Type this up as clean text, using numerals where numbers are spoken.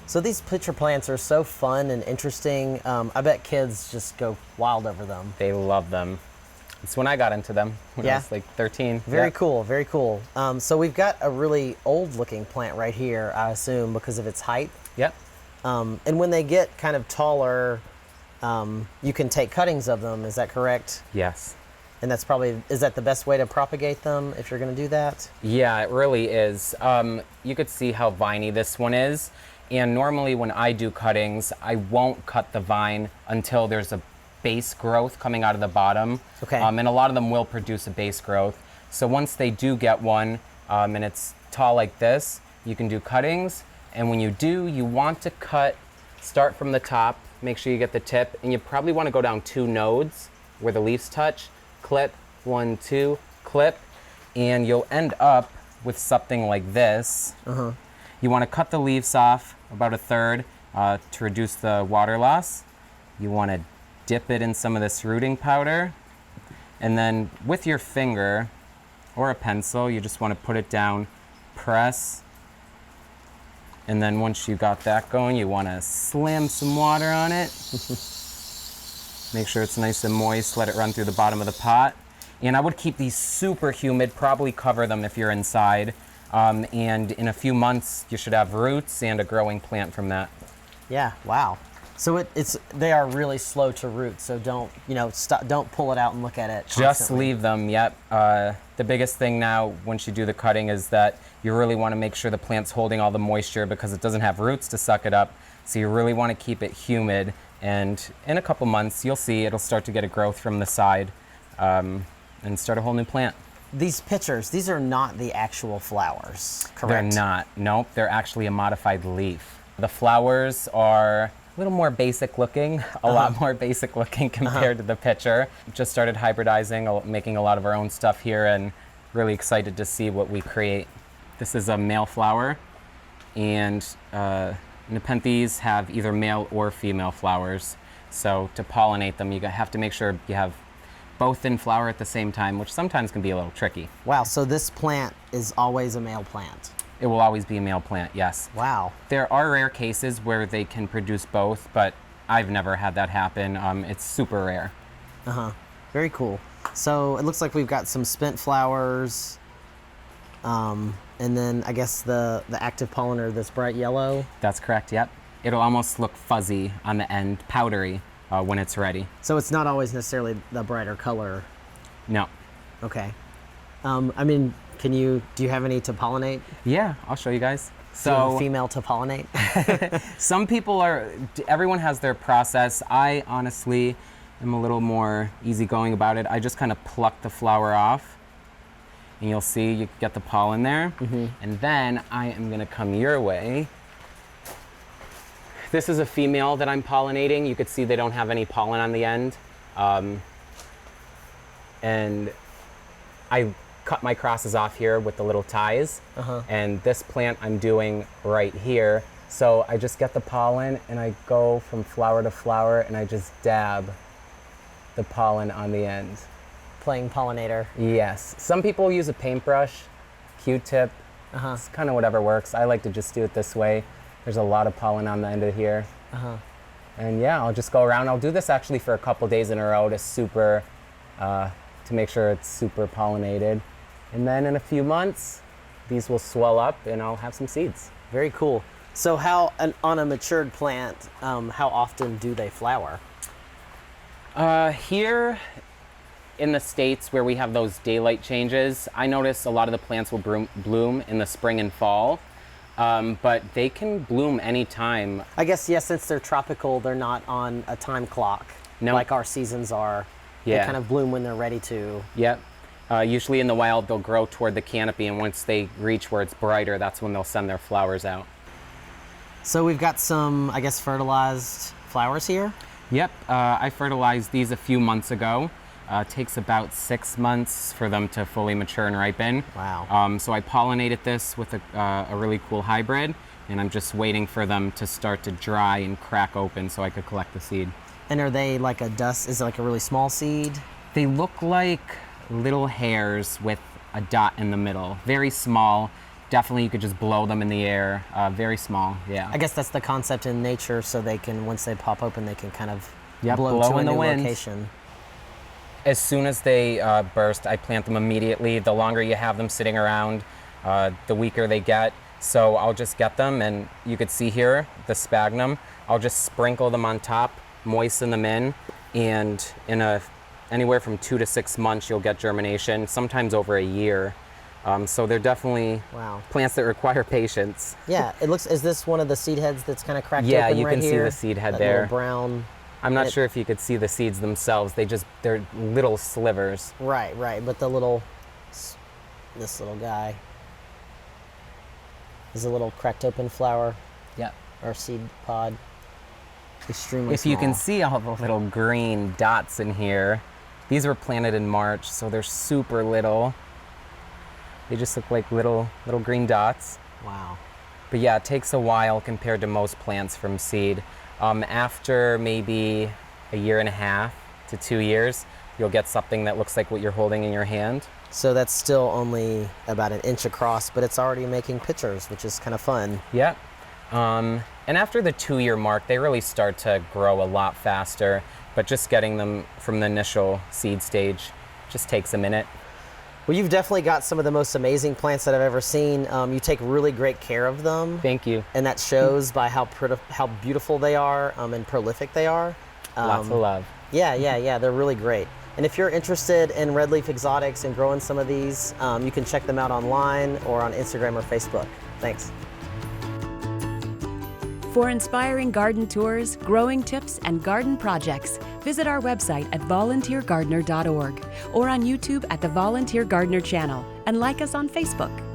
So these pitcher plants are so fun and interesting. I bet kids just go wild over them. They love them. It's when I got into them, when I was like 13. Very cool, very cool. So we've got a really old looking plant right here, I assume, because of its height. Yep. And when they get kind of taller, you can take cuttings of them, is that correct? Yes. And that's probably, is that the best way to propagate them if you're going to do that? Yeah, it really is. You could see how viney this one is. And normally when I do cuttings, I won't cut the vine until there's a base growth coming out of the bottom. Okay. And a lot of them will produce a base growth. So once they do get one, and it's tall like this, you can do cuttings. And when you do, you want to start from the top, make sure you get the tip, and you probably want to go down 2 nodes where the leaves touch, clip, 1, 2, clip, and you'll end up with something like this. You want to cut the leaves off about 1/3 to reduce the water loss. You want to dip it in some of this rooting powder, and then with your finger or a pencil, you just want to put it down, press, and then once you got that going, you want to slam some water on it. Make sure it's nice and moist, let it run through the bottom of the pot. And I would keep these super humid, probably cover them if you're inside. And in a few months, you should have roots and a growing plant from that. Yeah, wow. So they are really slow to root, so don't pull it out and look at it constantly. Just leave them, yep. The biggest thing now, once you do the cutting, is that you really want to make sure the plant's holding all the moisture because it doesn't have roots to suck it up. So you really want to keep it humid. And in a couple months, you'll see it'll start to get a growth from the side and start a whole new plant. These pitchers, these are not the actual flowers, correct? They're not. Nope, they're actually a modified leaf. The flowers are a little more basic looking, a lot more basic looking compared to the pitcher. Just started hybridizing, making a lot of our own stuff here, and really excited to see what we create. This is a male flower, and Nepenthes have either male or female flowers. So to pollinate them, you have to make sure you have both in flower at the same time, which sometimes can be a little tricky. Wow, so this plant is always a male plant? It will always be a male plant, yes. Wow. There are rare cases where they can produce both, but I've never had that happen. It's super rare. Very cool. So it looks like we've got some spent flowers, and then I guess the active pollinator, this bright yellow. That's correct, yep. It'll almost look fuzzy on the end, powdery, when it's ready. So it's not always necessarily the brighter color? No. Okay. I mean, do you have any to pollinate? Yeah, I'll show you guys. So, do you have a female to pollinate? Some people everyone has their process. I honestly am a little more easygoing about it. I just kind of pluck the flower off, and you'll see you get the pollen there. And then I am gonna come your way. This is a female that I'm pollinating. You could see they don't have any pollen on the end. And I cut my crosses off here with the little ties. And this plant I'm doing right here. So I just get the pollen and I go from flower to flower and I just dab the pollen on the end. Playing pollinator. Yes. Some people use a paintbrush, Q-tip. It's kind of whatever works. I like to just do it this way. There's a lot of pollen on the end of here. And yeah, I'll just go around. I'll do this actually for a couple days in a row to make sure it's super pollinated. And then in a few months, these will swell up and I'll have some seeds. Very cool. So on a matured plant, how often do they flower? Here in the States where we have those daylight changes, I notice a lot of the plants will bloom in the spring and fall. But they can bloom anytime. I guess, yes, since they're tropical, they're not on a time clock like our seasons are. Yeah. They kind of bloom when they're ready to. Yep. Usually in the wild, they'll grow toward the canopy, and once they reach where it's brighter, that's when they'll send their flowers out. So we've got some, I guess, fertilized flowers here? Yep. I fertilized these a few months ago. It takes about 6 months for them to fully mature and ripen. Wow. So I pollinated this with a really cool hybrid, and I'm just waiting for them to start to dry and crack open so I could collect the seed. And are they like a dust? Is it like a really small seed? They look like little hairs with a dot in the middle. Very small. definitely you could just blow them in the air, very small, yeah. I guess that's the concept in nature, so they can, once they pop open, they can kind of blow blow to a in the new wind. location. As soon as they burst, I plant them immediately. The longer you have them sitting around, the weaker they get. So I'll just get them, and you could see here, the sphagnum. I'll just sprinkle them on top, moisten them in, and in anywhere from 2 to 6 months, you'll get germination, sometimes over a year. So they're definitely plants that require patience. Yeah, it looks, is this one of the seed heads that's kind of cracked Yeah, open you right can see here? the seed head That there. little brown. I'm not sure if you could see the seeds themselves. They're little slivers. Right, but this little guy is a little cracked open flower. Yep. Or seed pod. Extremely If small. you can see all the little green dots in here, these were planted in March, so they're super little. They just look like little green dots. Wow. But yeah, it takes a while compared to most plants from seed. After maybe a year and a half to 2 years, you'll get something that looks like what you're holding in your hand. So that's still only about an inch across, but it's already making pictures, which is kind of fun. Yeah. And after the 2-year mark, they really start to grow a lot faster, but just getting them from the initial seed stage just takes a minute. Well, you've definitely got some of the most amazing plants that I've ever seen. You take really great care of them. Thank you. And that shows by how beautiful they are and prolific they are. Lots of love. Yeah, they're really great. And if you're interested in red leaf exotics and growing some of these, you can check them out online or on Instagram or Facebook. Thanks. For inspiring garden tours, growing tips, and garden projects, visit our website at volunteergardener.org or on YouTube at the Volunteer Gardener channel, and like us on Facebook.